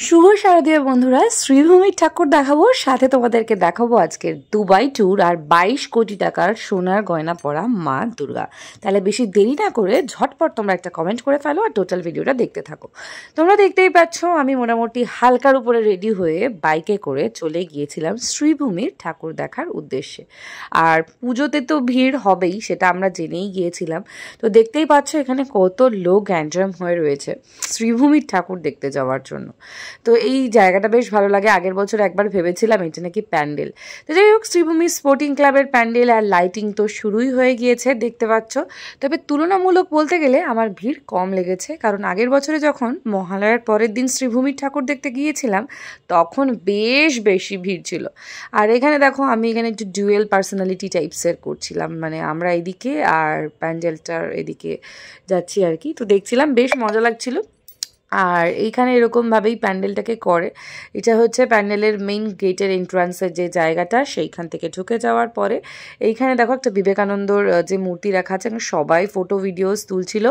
শুভ শারদীয় বন্ধুরা, শ্রীভূমির ঠাকুর দেখাবো, সাথে তোমাদেরকে দেখাবো আজকের দুবাই ট্যুর আর 22 কোটি টাকার সোনার গয়না পরা মা দুর্গা। তাহলে বেশি দেরি না করে ঝটপট তোমরা একটা কমেন্ট করে ফেলো আর টোটাল ভিডিওটা দেখতে থাকো। তোমরা দেখতেই পাচ্ছ আমি মোটামুটি হালকার উপরে রেডি হয়ে বাইকে করে চলে গিয়েছিলাম শ্রীভূমির ঠাকুর দেখার উদ্দেশ্যে। আর পুজোতে তো ভিড় হবেই, সেটা আমরা জেনেই গিয়েছিলাম। তো দেখতেই পাচ্ছ এখানে কত লোক গ্যান্ড্রাম হয়ে রয়েছে শ্রীভূমির ঠাকুর দেখতে যাওয়ার জন্য। তো এই জায়গাটা বেশ ভালো লাগে। আগের বছর একবার ভেবেছিলাম এটা নাকি প্যান্ডেল। তো যাই হোক, শ্রীভূমি স্পোর্টিং ক্লাবের প্যান্ডেল আর লাইটিং তো শুরুই হয়ে গিয়েছে, দেখতে পাচ্ছ। তবে তুলনামূলক বলতে গেলে আমার ভিড় কম লেগেছে, কারণ আগের বছরে যখন মহালয়ার পরের দিন শ্রীভূমির ঠাকুর দেখতে গিয়েছিলাম তখন বেশ বেশি ভিড় ছিল। আর এখানে দেখো আমি এখানে একটু ডুয়েল পার্সোনালিটি টাইপসের করছিলাম, মানে আমরা এদিকে আর প্যান্ডেলটার এদিকে যাচ্ছি আর কি। তো দেখছিলাম বেশ মজা লাগছিল। আর এইখানে এরকমভাবেই প্যান্ডেলটাকে করে। এটা হচ্ছে প্যান্ডেলের মেইন গেটের এন্ট্রান্সের যে জায়গাটা, সেইখান থেকে ঢুকে যাওয়ার পরে এইখানে দেখো একটা বিবেকানন্দর যে মূর্তি রাখা আছে, সবাই ফটো ভিডিওস তুলছিল।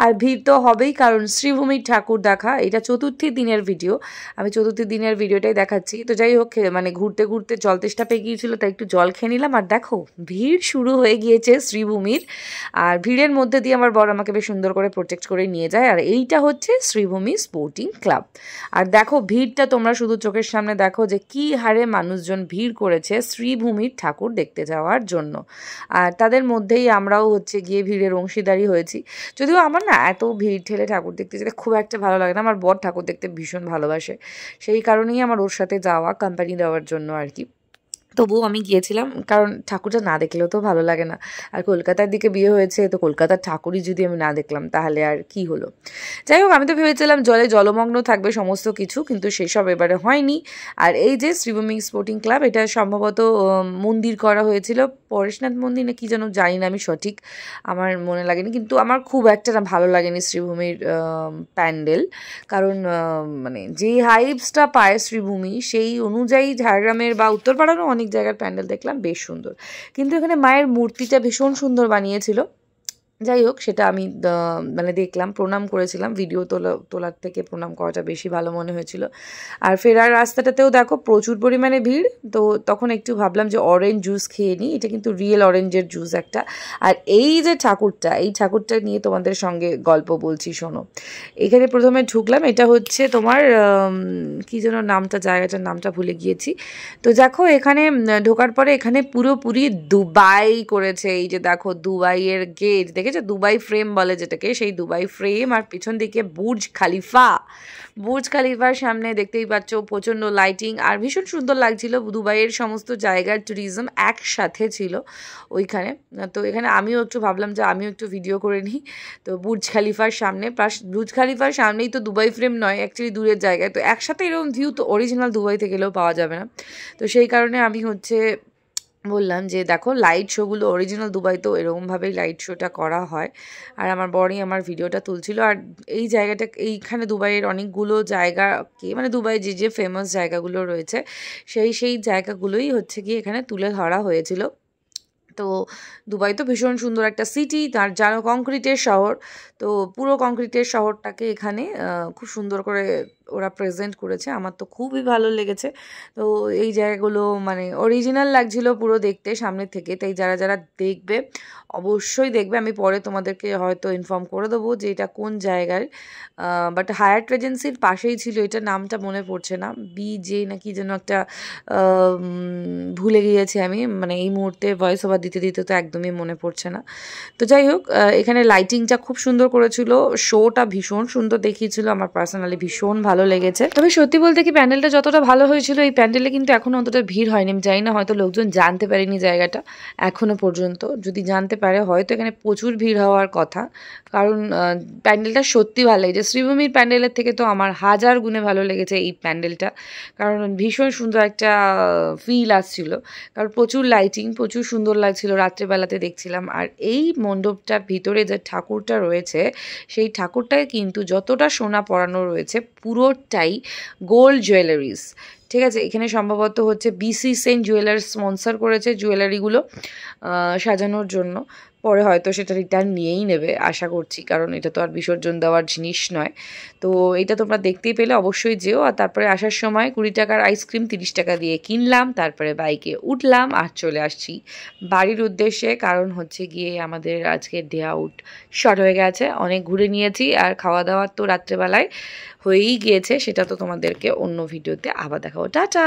আর ভিড় তো হবেই, কারণ শ্রীভূমির ঠাকুর দেখা এটা চতুর্থী দিনের ভিডিও, আমি চতুর্থী দিনের ভিডিওটাই দেখাচ্ছি। তো যাই হোক, মানে ঘুরতে ঘুরতে জল তেষ্টা পেয়ে গিয়েছিল, তাই একটু জল খেয়ে নিলাম। আর দেখো ভিড় শুরু হয়ে গিয়েছে শ্রীভূমির, আর ভিড়ের মধ্যে দিয়ে আমার বর আমাকে বেশ সুন্দর করে প্রোটেক্ট করে নিয়ে যায়। আর এইটা হচ্ছে শ্রীভূমি স্পোর্টিং ক্লাব। আর দেখো ভিড়টা তোমরা শুধু চোখের সামনে দেখো যে কি হারে মানুষজন ভিড় করেছে শ্রীভূমির ঠাকুর দেখতে যাওয়ার জন্য। আর তাদের মধ্যেই আমরাও হচ্ছে গিয়ে ভিড়ের অংশীদারি হয়েছি। যদিও আমার না এত ভিড় ঠেলে ঠাকুর দেখতে যেতে খুব একটা ভালো লাগে না, আমার বর ঠাকুর দেখতে ভীষণ ভালোবাসে, সেই কারণেই আমার ওর সাথে যাওয়া, কোম্পানি দেওয়ার জন্য আর কি। তবুও আমি গিয়েছিলাম, কারণ ঠাকুরটা না দেখলেও তো ভালো লাগে না। আর কলকাতার দিকে বিয়ে হয়েছে, তো কলকাতার ঠাকুরই যদি আমি না দেখলাম তাহলে আর কি হলো। যাই হোক, আমি তো ভেবেছিলাম জলে জলমগ্ন থাকবে সমস্ত কিছু, কিন্তু সেসব এবারে হয়নি। আর এই যে শ্রীভূমি স্পোর্টিং ক্লাব, এটা সম্ভবত মন্দির করা হয়েছিল, পরেশনাথ মন্দির না কি যেন, জানি না আমি সঠিক, আমার মনে লাগেনি। কিন্তু আমার খুব একটা না ভালো লাগেনি শ্রীভূমির প্যান্ডেল, কারণ মানে যে হাইপসটা পায় শ্রীভূমি, সেই অনুযায়ী ঝাড়গ্রামের বা উত্তরপাড়ারও অনেক জায়গার প্যান্ডেল দেখলাম বেশ সুন্দর, কিন্তু এখানে মায়ের মূর্তিটা ভীষণ সুন্দর বানিয়েছিল। যাই হোক, সেটা আমি মানে দেখলাম, প্রণাম করেছিলাম, ভিডিও তোলার থেকে প্রণাম করাটা বেশি ভালো মনে হয়েছিল। আর ফেরার রাস্তাটাতেও দেখো প্রচুর পরিমাণে ভিড়, তো তখন একটু ভাবলাম যে অরেঞ্জ জুস খেয়ে নিই, এটা কিন্তু রিয়েল অরেঞ্জের জুস একটা। আর এই যে ঠাকুরটা, এই ঠাকুরটা নিয়ে তোমাদের সঙ্গে গল্প বলছি, শোনো। এখানে প্রথমে ঢুকলাম, এটা হচ্ছে তোমার কী যেন নামটা, জায়গাটার নামটা ভুলে গিয়েছি। তো দেখো এখানে ঢোকার পরে এখানে পুরোপুরি দুবাই করেছে। এই যে দেখো দুবাইয়ের গেট দেখেছো, দুবাই ফ্রেম বলে যেটাকে, সেই দুবাই ফ্রেম। আর পিছন দিকে বুর্জ খালিফা, বুর্জ খালিফার সামনে দেখতেই পাচ্ছ প্রচণ্ড লাইটিং, আর ভীষণ সুন্দর লাগছিল। দুবাইয়ের সমস্ত জায়গার ট্যুরিজম একসাথে ছিল ওইখানে। তো এখানে আমিও একটু ভাবলাম যে আমিও একটু ভিডিও করে নিই। তো বুর্জ খালিফার সামনে, প্লাস বুর্জ খালিফার সামনেই তো দুবাই ফ্রেম নয়, অ্যাকচুয়ালি দূরের জায়গায়, তো একসাথে এরকম ভিউ তো অরিজিনাল দুবাইতে গেলেও পাওয়া যাবে না। তো সেই কারণে আমি হচ্ছে বললাম যে দেখো লাইট শোগুলো অরিজিনাল দুবাইতেও এরকমভাবেই লাইট শোটা করা হয়। আর আমার বরই আমার ভিডিওটা তুলছিল। আর এই জায়গাটা, এইখানে দুবাইয়ের অনেকগুলো জায়গাকে, মানে দুবাই যে যে ফেমাস জায়গাগুলো রয়েছে সেই জায়গাগুলোই হচ্ছে কি এখানে তুলে ধরা হয়েছিল। তো দুবাই তো ভীষণ সুন্দর একটা সিটি, তার জানো কংক্রিটের শহর, তো পুরো কংক্রিটের শহরটাকে এখানে খুব সুন্দর করে ওরা প্রেজেন্ট করেছে, আমার তো খুবই ভালো লেগেছে। তো এই জায়গাগুলো মানে অরিজিনাল লাগছিল পুরো দেখতে সামনে থেকে, তাই যারা যারা দেখবে অবশ্যই দেখবে। আমি পরে তোমাদেরকে হয়তো ইনফর্ম করে দেবো যে এটা কোন জায়গায়, বাট হায়াট রেজেন্সির পাশেই ছিল, এটা নামটা মনে পড়ছে না, BJ নাকি যেন একটা, ভুলে গিয়েছি আমি, মানে এই মুহূর্তে ভয়েস ওভার দিতে দিতে তো একদমই মনে পড়ছে না। তো যাই হোক, এখানে লাইটিংটা খুব সুন্দর করেছিল, শোটা ভীষণ সুন্দর দেখিয়েছিল, আমার পার্সোনালি ভীষণ ভালো লেগেছে। তবে সত্যি বলতে কি প্যান্ডেলটা যতটা ভালো হয়েছিল, এই প্যান্ডেলে কিন্তু এখনো অন্তত ভিড় হয়নি। আমি জানি না, হয়তো লোকজন জানতে পারেনি জায়গাটা এখনো পর্যন্ত, যদি জানতে পারে হয়তো এখানে প্রচুর ভিড় হওয়ার কথা, কারণ প্যান্ডেলটা সত্যি ভালো লেগেছে। শ্রীভূমির প্যান্ডেলের থেকে তো আমার হাজার গুণে ভালো লেগেছে এই প্যান্ডেলটা, কারণ ভীষণ সুন্দর একটা ফিল আসছিল, কারণ প্রচুর লাইটিং, প্রচুর সুন্দর লাগছিল, রাত্রেবেলাতে দেখছিলাম। আর এই মণ্ডপটার ভিতরে যে ঠাকুরটা রয়েছে, সেই ঠাকুরটায় কিন্তু যতটা সোনা পরানো রয়েছে পুরোটাই গোল্ড জুয়েলারিস, ঠিক আছে। এখানে সম্ভবত হচ্ছে BC সেন জুয়েলার্স স্পন্সর করেছে জুয়েলারিগুলো সাজানোর জন্য। পরে হয়তো সেটা রিটার্ন নিয়েই নেবে আশা করছি, কারণ এটা তো আর বিসর্জন দেওয়ার জিনিস নয়। তো এটা তোমরা দেখতেই পেলে, অবশ্যই যেও। আর তারপরে আসার সময় 20 টাকার আইসক্রিম 30 টাকা দিয়ে কিনলাম, তারপরে বাইকে উঠলাম আর চলে আসছি বাড়ির উদ্দেশ্যে। কারণ হচ্ছে গিয়ে আমাদের আজকে ডে আউট শর্ট হয়ে গেছে, অনেক ঘুরে নিয়েছি, আর খাওয়া দাওয়া তো রাত্রেবেলায় হয়েই গিয়েছে, সেটা তো তোমাদেরকে অন্য ভিডিওতে আবার দেখাবো। টাটা।